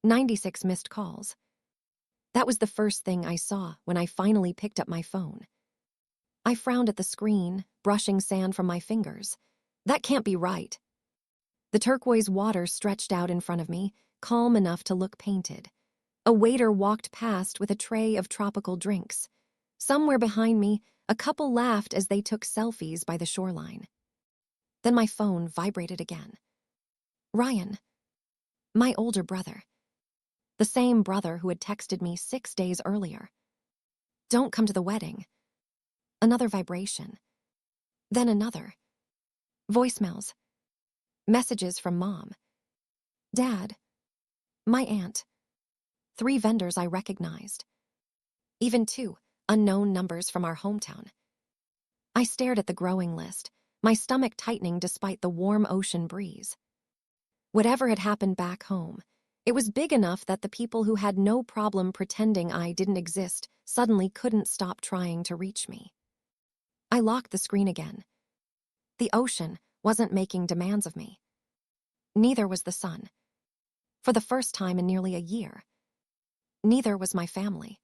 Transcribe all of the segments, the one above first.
96 missed calls. That was the first thing I saw when I finally picked up my phone. I frowned at the screen, brushing sand from my fingers. That can't be right. The turquoise water stretched out in front of me, calm enough to look painted. A waiter walked past with a tray of tropical drinks. Somewhere behind me, a couple laughed as they took selfies by the shoreline. Then my phone vibrated again. Ryan. My older brother. The same brother who had texted me 6 days earlier. Don't come to the wedding. Another vibration. Then another. Voicemails. Messages from Mom. Dad. My aunt. 3 vendors I recognized. Even 2 unknown numbers from our hometown. I stared at the growing list, my stomach tightening despite the warm ocean breeze. Whatever had happened back home, it was big enough that the people who had no problem pretending I didn't exist suddenly couldn't stop trying to reach me. I locked the screen again. The ocean wasn't making demands of me. Neither was the sun. For the first time in nearly a year. Neither was my family.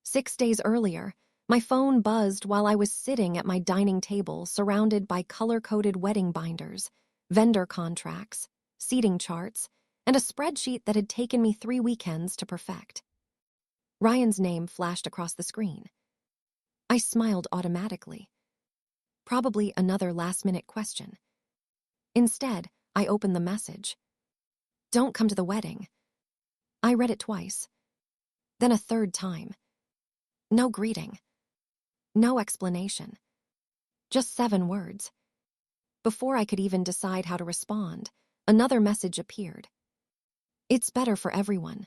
6 days earlier, my phone buzzed while I was sitting at my dining table surrounded by color-coded wedding binders, vendor contracts, seating charts, and a spreadsheet that had taken me 3 weekends to perfect. Ryan's name flashed across the screen. I smiled automatically. Probably another last-minute question. Instead, I opened the message. Don't come to the wedding. I read it twice. Then a third time. No greeting. No explanation. Just 7 words. Before I could even decide how to respond, another message appeared. It's better for everyone.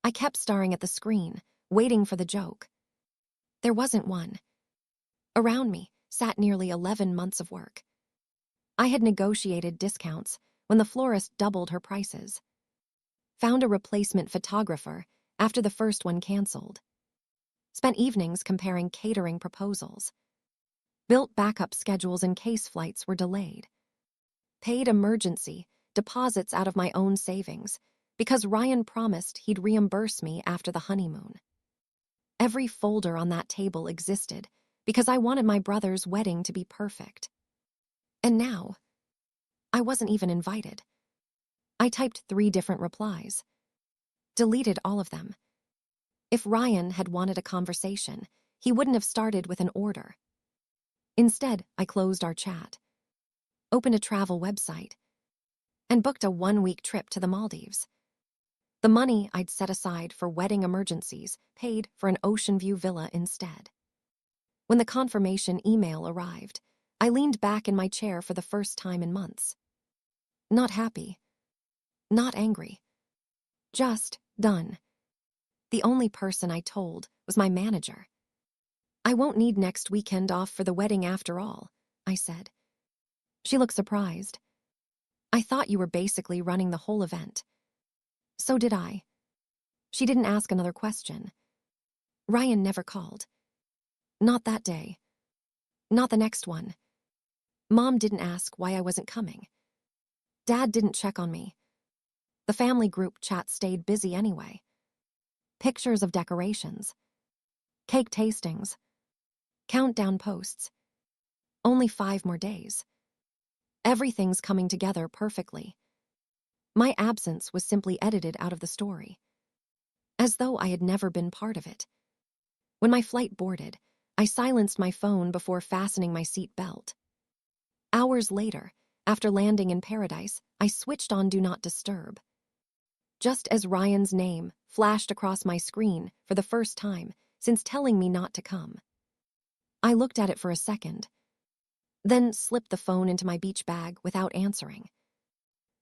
I kept staring at the screen, waiting for the joke. There wasn't one. Around me sat nearly 11 months of work. I had negotiated discounts when the florist doubled her prices. Found a replacement photographer after the first one canceled. Spent evenings comparing catering proposals. Built backup schedules in case flights were delayed. Paid emergency deposits out of my own savings because Ryan promised he'd reimburse me after the honeymoon. Every folder on that table existed because I wanted my brother's wedding to be perfect. And now, I wasn't even invited. I typed 3 different replies. Deleted all of them. If Ryan had wanted a conversation, he wouldn't have started with an order. Instead, I closed our chat, opened a travel website, and booked a 1-week trip to the Maldives. The money I'd set aside for wedding emergencies paid for an ocean view villa instead. When the confirmation email arrived, I leaned back in my chair for the first time in months. Not happy. Not angry. Just done. The only person I told was my manager. I won't need next weekend off for the wedding after all, I said. She looked surprised. I thought you were basically running the whole event. So did I. She didn't ask another question. Ryan never called. Not that day. Not the next one. Mom didn't ask why I wasn't coming. Dad didn't check on me. The family group chat stayed busy anyway. Pictures of decorations. Cake tastings. Countdown posts. Only 5 more days. Everything's coming together perfectly. My absence was simply edited out of the story. As though I had never been part of it. When my flight boarded, I silenced my phone before fastening my seat belt. Hours later, after landing in paradise, I switched on Do Not Disturb. Just as Ryan's name flashed across my screen for the first time since telling me not to come. I looked at it for a second, then slipped the phone into my beach bag without answering.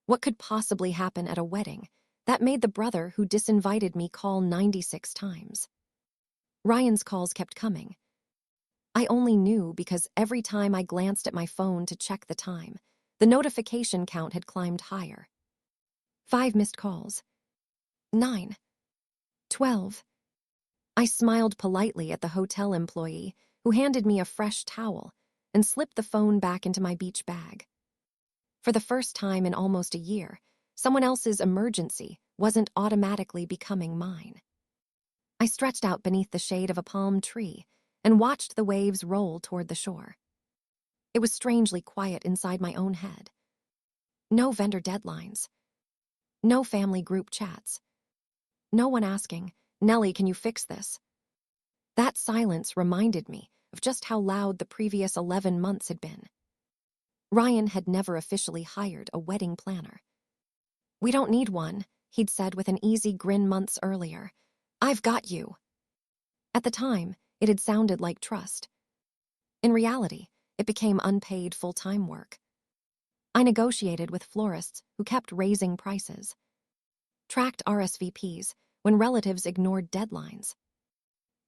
What could possibly happen at a wedding that made the brother who disinvited me call 96 times? Ryan's calls kept coming. I only knew because every time I glanced at my phone to check the time, the notification count had climbed higher. 5 missed calls. 9. 12. I smiled politely at the hotel employee who handed me a fresh towel and slipped the phone back into my beach bag. For the first time in almost a year, someone else's emergency wasn't automatically becoming mine. I stretched out beneath the shade of a palm tree and watched the waves roll toward the shore. It was strangely quiet inside my own head. No vendor deadlines. No family group chats. No one asking, "Nellie, can you fix this?" That silence reminded me of just how loud the previous 11 months had been. Ryan had never officially hired a wedding planner. "We don't need one," he'd said with an easy grin months earlier. "I've got you." At the time, it had sounded like trust. In reality, it became unpaid full-time work. I negotiated with florists who kept raising prices, tracked RSVPs when relatives ignored deadlines,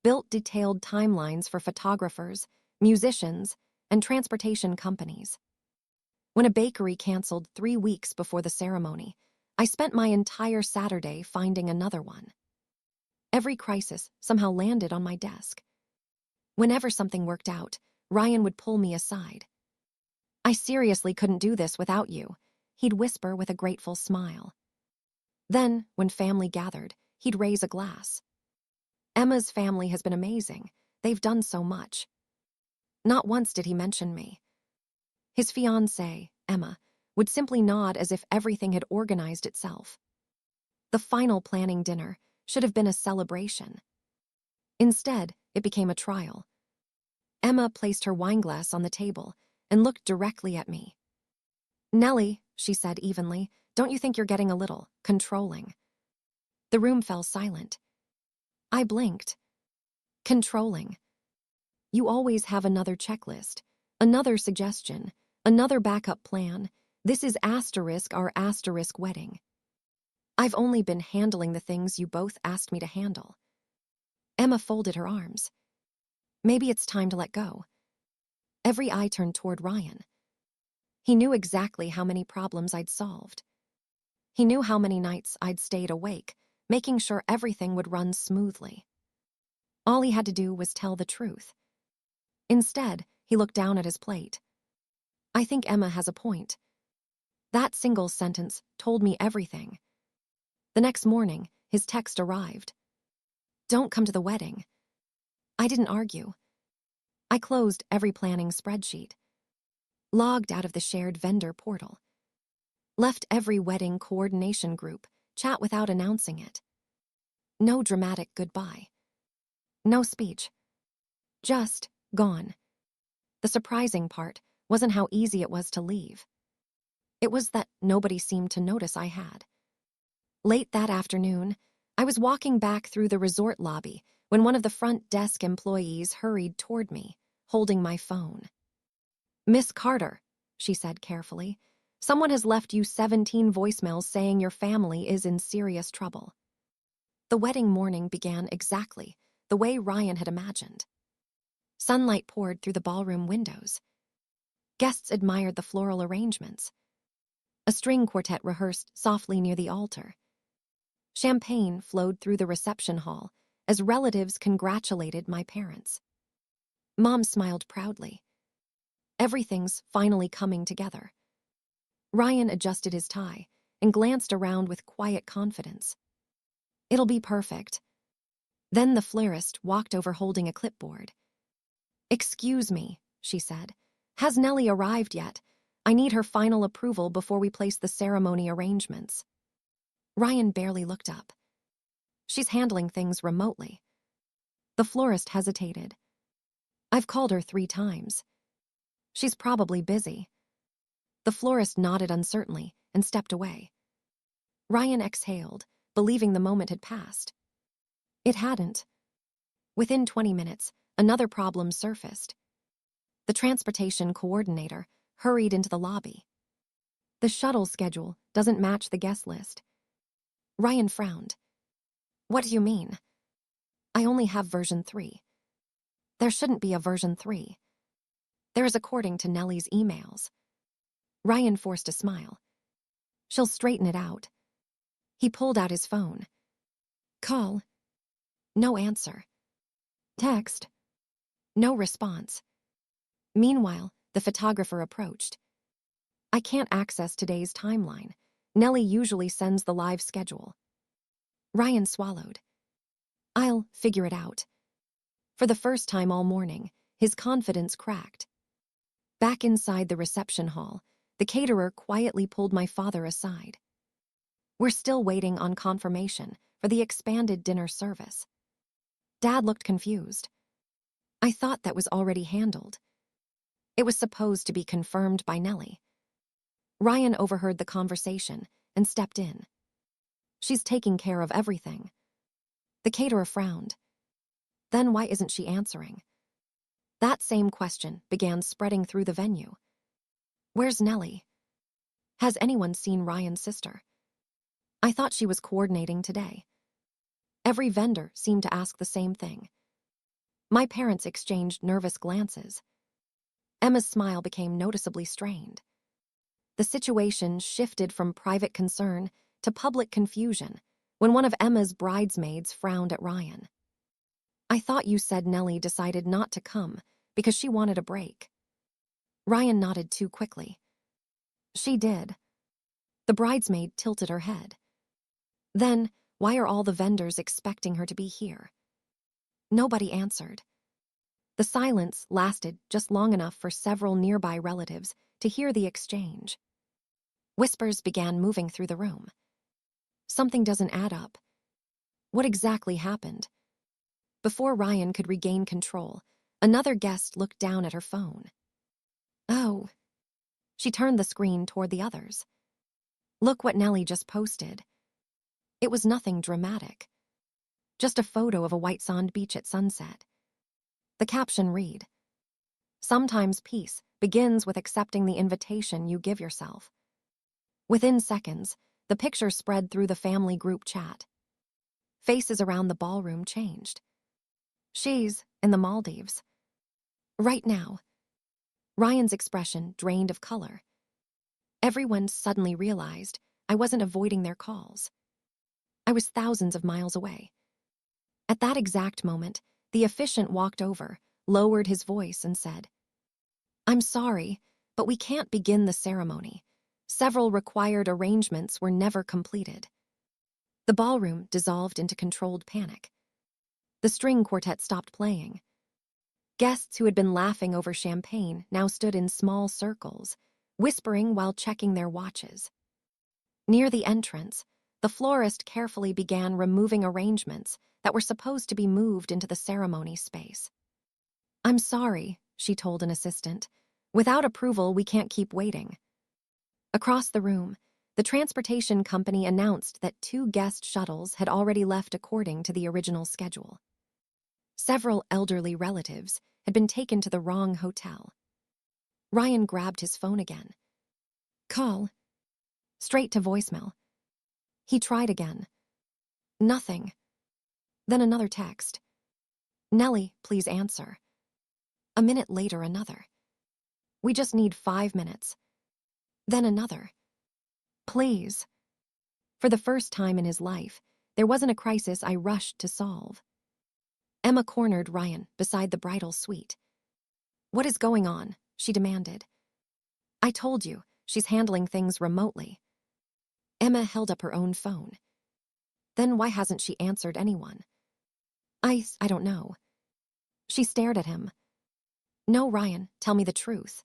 built detailed timelines for photographers, musicians, and transportation companies. When a bakery canceled 3 weeks before the ceremony, I spent my entire Saturday finding another one. Every crisis somehow landed on my desk. Whenever something worked out, Ryan would pull me aside. "I seriously couldn't do this without you," he'd whisper with a grateful smile. Then, when family gathered, he'd raise a glass. "Emma's family has been amazing. They've done so much." Not once did he mention me. His fiancée, Emma, would simply nod as if everything had organized itself. The final planning dinner should have been a celebration. Instead, it became a trial. Emma placed her wineglass on the table and looked directly at me. "Nellie," she said evenly, "don't you think you're getting a little controlling?" The room fell silent. I blinked. Controlling. You always have another checklist, another suggestion, another backup plan. This is asterisk our asterisk wedding. I've only been handling the things you both asked me to handle. Emma folded her arms. Maybe it's time to let go. Every eye turned toward Ryan. He knew exactly how many problems I'd solved. He knew how many nights I'd stayed awake, making sure everything would run smoothly. All he had to do was tell the truth. Instead, he looked down at his plate. "I think Emma has a point." That single sentence told me everything. The next morning, his text arrived. "Don't come to the wedding." I didn't argue. I closed every planning spreadsheet, logged out of the shared vendor portal, left every wedding coordination group chat without announcing it. No dramatic goodbye. No speech. Just gone. The surprising part wasn't how easy it was to leave. It was that nobody seemed to notice I had. Late that afternoon, I was walking back through the resort lobby when one of the front desk employees hurried toward me, holding my phone. "Miss Carter," she said carefully, "someone has left you 17 voicemails saying your family is in serious trouble." The wedding morning began exactly the way Ryan had imagined. Sunlight poured through the ballroom windows. Guests admired the floral arrangements. A string quartet rehearsed softly near the altar. Champagne flowed through the reception hall as relatives congratulated my parents. Mom smiled proudly. Everything's finally coming together. Ryan adjusted his tie and glanced around with quiet confidence. "It'll be perfect." Then the florist walked over holding a clipboard. "Excuse me," she said. "Has Nellie arrived yet? I need her final approval before we place the ceremony arrangements." Ryan barely looked up. "She's handling things remotely." The florist hesitated. "I've called her 3 times. She's probably busy." The florist nodded uncertainly and stepped away. Ryan exhaled, believing the moment had passed. It hadn't. Within 20 minutes, another problem surfaced. The transportation coordinator hurried into the lobby. "The shuttle schedule doesn't match the guest list." Ryan frowned. "What do you mean?" "I only have version 3. There shouldn't be a version 3. There is according to Nellie's emails." Ryan forced a smile. "She'll straighten it out." He pulled out his phone. "Call." No answer. "Text." No response. Meanwhile, the photographer approached. "I can't access today's timeline. Nellie usually sends the live schedule." Ryan swallowed. I'll figure it out. For the first time all morning, his confidence cracked. Back inside the reception hall, the caterer quietly pulled my father aside. We're still waiting on confirmation for the expanded dinner service. Dad looked confused. I thought that was already handled. It was supposed to be confirmed by Nellie. Ryan overheard the conversation and stepped in. She's taking care of everything. The caterer frowned. Then why isn't she answering? That same question began spreading through the venue. Where's Nellie? Has anyone seen Ryan's sister? I thought she was coordinating today. Every vendor seemed to ask the same thing. My parents exchanged nervous glances. Emma's smile became noticeably strained. The situation shifted from private concern to public confusion when one of Emma's bridesmaids frowned at Ryan. I thought you said Nellie decided not to come because she wanted a break. Ryan nodded too quickly. She did. The bridesmaid tilted her head. Then, why are all the vendors expecting her to be here? Nobody answered. The silence lasted just long enough for several nearby relatives to hear the exchange. Whispers began moving through the room. Something doesn't add up. What exactly happened? Before Ryan could regain control, another guest looked down at her phone. Oh. She turned the screen toward the others. Look what Nellie just posted. It was nothing dramatic. Just a photo of a white sand beach at sunset. The caption read, "Sometimes peace begins with accepting the invitation you give yourself." Within seconds, the picture spread through the family group chat. Faces around the ballroom changed. She's in the Maldives. Right now. Ryan's expression drained of color. Everyone suddenly realized I wasn't avoiding their calls. I was thousands of miles away. At that exact moment, the officiant walked over, lowered his voice, and said, "I'm sorry, but we can't begin the ceremony. Several required arrangements were never completed." The ballroom dissolved into controlled panic. The string quartet stopped playing. Guests who had been laughing over champagne now stood in small circles, whispering while checking their watches. Near the entrance, the florist carefully began removing arrangements that were supposed to be moved into the ceremony space. "I'm sorry," she told an assistant. "Without approval, we can't keep waiting." Across the room, the transportation company announced that 2 guest shuttles had already left according to the original schedule. Several elderly relatives had been taken to the wrong hotel. Ryan grabbed his phone again. Call. Straight to voicemail. He tried again. Nothing. Then another text. "Nellie, please answer." A minute later, another. "We just need 5 minutes." Then another. "Please." For the first time in his life, there wasn't a crisis I rushed to solve. Emma cornered Ryan beside the bridal suite. "What is going on?" she demanded. "I told you, she's handling things remotely." Emma held up her own phone. "Then why hasn't she answered anyone?" I don't know." She stared at him. "No, Ryan, tell me the truth."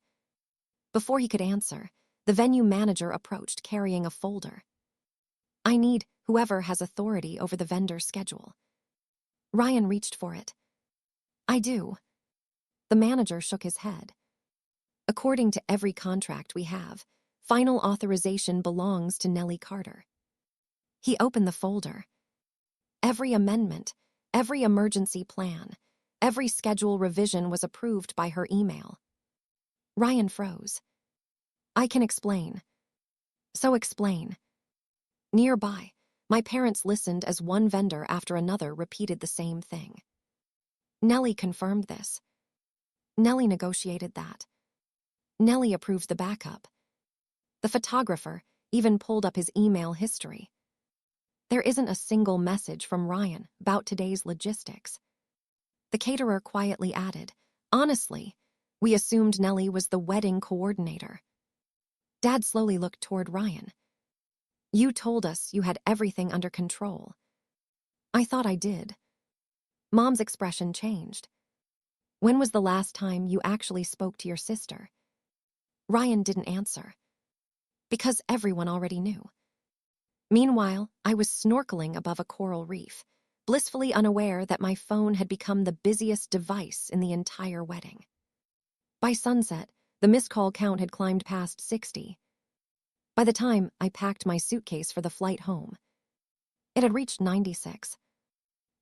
Before he could answer, the venue manager approached carrying a folder. "I need whoever has authority over the vendor schedule." Ryan reached for it. "I do." The manager shook his head. "According to every contract we have, final authorization belongs to Nellie Carter." He opened the folder. Every amendment, every emergency plan, every schedule revision was approved by her email. Ryan froze. "I can explain." "So explain." Nearby, my parents listened as one vendor after another repeated the same thing. Nellie confirmed this. Nellie negotiated that. Nellie approved the backup. The photographer even pulled up his email history. There isn't a single message from Ryan about today's logistics. The caterer quietly added, "Honestly, we assumed Nellie was the wedding coordinator." Dad slowly looked toward Ryan. "You told us you had everything under control." I thought I did. Mom's expression changed. When was the last time you actually spoke to your sister? Ryan didn't answer. Because everyone already knew. Meanwhile, I was snorkeling above a coral reef, blissfully unaware that my phone had become the busiest device in the entire wedding. By sunset, the missed call count had climbed past 60. By the time I packed my suitcase for the flight home, it had reached 96.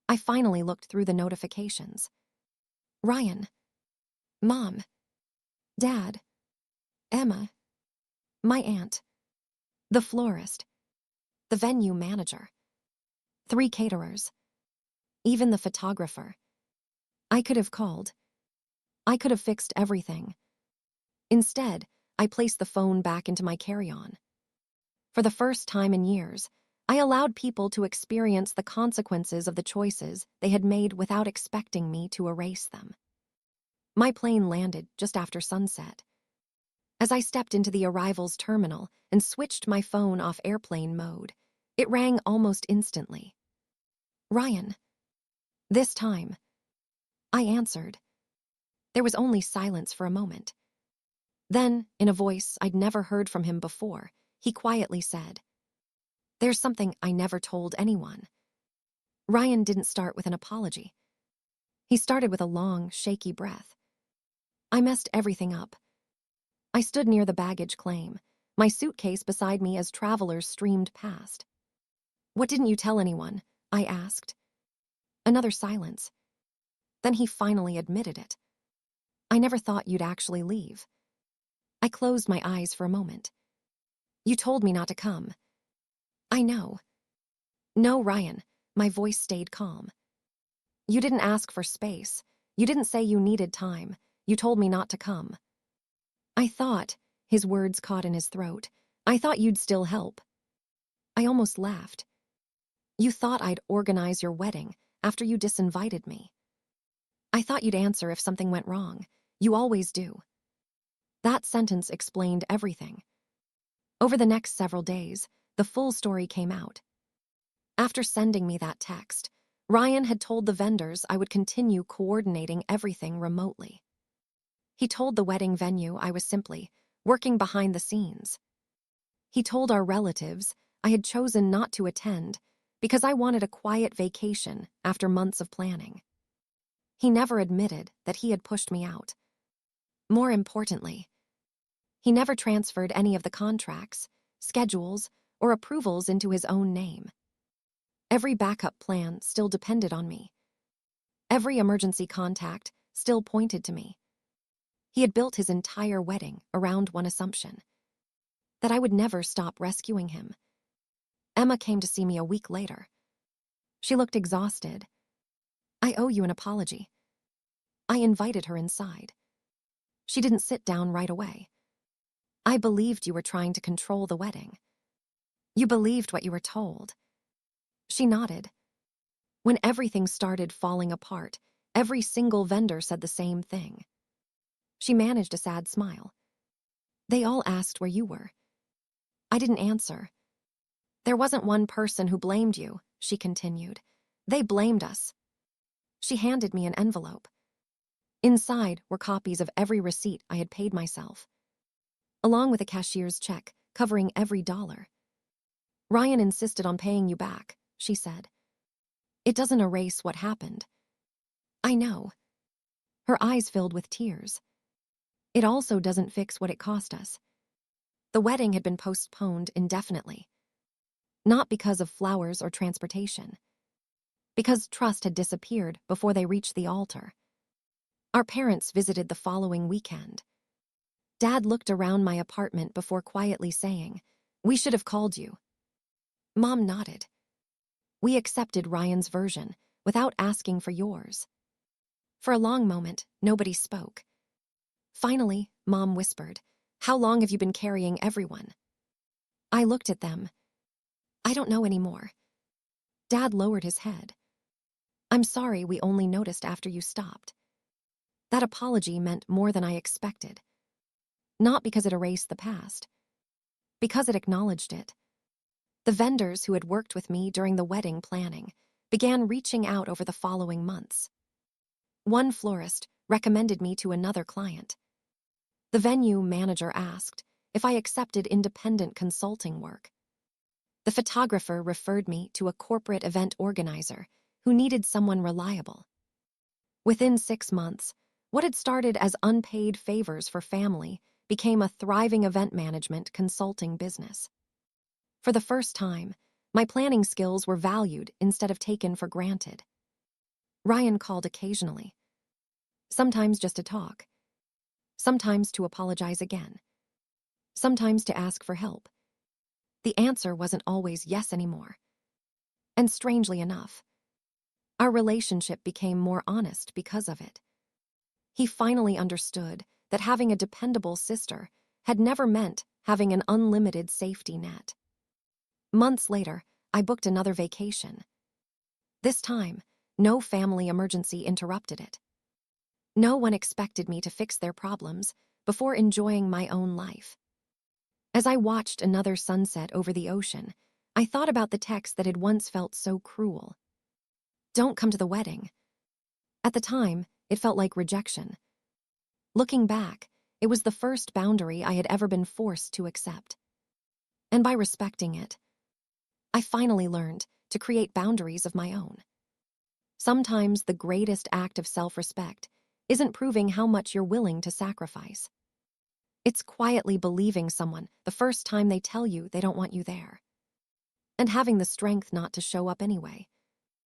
I finally looked through the notifications. Ryan, Mom, Dad, Emma, my aunt, the florist, the venue manager, 3 caterers, even the photographer. I could have called. I could have fixed everything. Instead, I placed the phone back into my carry-on. For the first time in years, I allowed people to experience the consequences of the choices they had made without expecting me to erase them. My plane landed just after sunset. As I stepped into the arrivals terminal and switched my phone off airplane mode, it rang almost instantly. Ryan. This time. I answered. There was only silence for a moment. Then, in a voice I'd never heard from him before, he quietly said, "There's something I never told anyone." Ryan didn't start with an apology. He started with a long, shaky breath. I messed everything up. I stood near the baggage claim, my suitcase beside me as travelers streamed past. "What didn't you tell anyone?" I asked. Another silence. Then he finally admitted it. "I never thought you'd actually leave." I closed my eyes for a moment. "You told me not to come." "I know." "No, Ryan." My voice stayed calm. "You didn't ask for space. You didn't say you needed time. You told me not to come." "I thought," his words caught in his throat, "I thought you'd still help." I almost laughed. "You thought I'd organize your wedding after you disinvited me." "I thought you'd answer if something went wrong. You always do." That sentence explained everything. Over the next several days, the full story came out. After sending me that text, Ryan had told the vendors I would continue coordinating everything remotely. He told the wedding venue I was simply working behind the scenes. He told our relatives I had chosen not to attend because I wanted a quiet vacation after months of planning. He never admitted that he had pushed me out. More importantly, he never transferred any of the contracts, schedules, or approvals into his own name. Every backup plan still depended on me. Every emergency contact still pointed to me. He had built his entire wedding around one assumption: that I would never stop rescuing him. Emma came to see me a week later. She looked exhausted. "I owe you an apology." I invited her inside. She didn't sit down right away. "I believed you were trying to control the wedding." "You believed what you were told." She nodded. When everything started falling apart, every single vendor said the same thing. She managed a sad smile. "They all asked where you were." I didn't answer. "There wasn't one person who blamed you," she continued. "They blamed us." She handed me an envelope. Inside were copies of every receipt I had paid myself, along with a cashier's check covering every dollar. "Ryan insisted on paying you back," she said. "It doesn't erase what happened." "I know." Her eyes filled with tears. "It also doesn't fix what it cost us." The wedding had been postponed indefinitely. Not because of flowers or transportation. Because trust had disappeared before they reached the altar. Our parents visited the following weekend. Dad looked around my apartment before quietly saying, "We should have called you." Mom nodded. "We accepted Ryan's version without asking for yours." For a long moment, nobody spoke. Finally, Mom whispered, "How long have you been carrying everyone?" I looked at them. "I don't know anymore." Dad lowered his head. "I'm sorry we only noticed after you stopped." That apology meant more than I expected. Not because it erased the past. Because it acknowledged it. The vendors who had worked with me during the wedding planning, began reaching out over the following months. One florist recommended me to another client. The venue manager asked if I accepted independent consulting work. The photographer referred me to a corporate event organizer who needed someone reliable. Within 6 months, what had started as unpaid favors for family became a thriving event management consulting business. For the first time, my planning skills were valued instead of taken for granted. Ryan called occasionally, sometimes just to talk, sometimes to apologize again, sometimes to ask for help. The answer wasn't always yes anymore. And strangely enough, our relationship became more honest because of it. He finally understood that having a dependable sister had never meant having an unlimited safety net. Months later, I booked another vacation. This time, no family emergency interrupted it. No one expected me to fix their problems before enjoying my own life. As I watched another sunset over the ocean, I thought about the text that had once felt so cruel. Don't come to the wedding. At the time, it felt like rejection. Looking back, it was the first boundary I had ever been forced to accept. And by respecting it, I finally learned to create boundaries of my own. Sometimes the greatest act of self-respect isn't proving how much you're willing to sacrifice. It's quietly believing someone the first time they tell you they don't want you there, and having the strength not to show up anyway.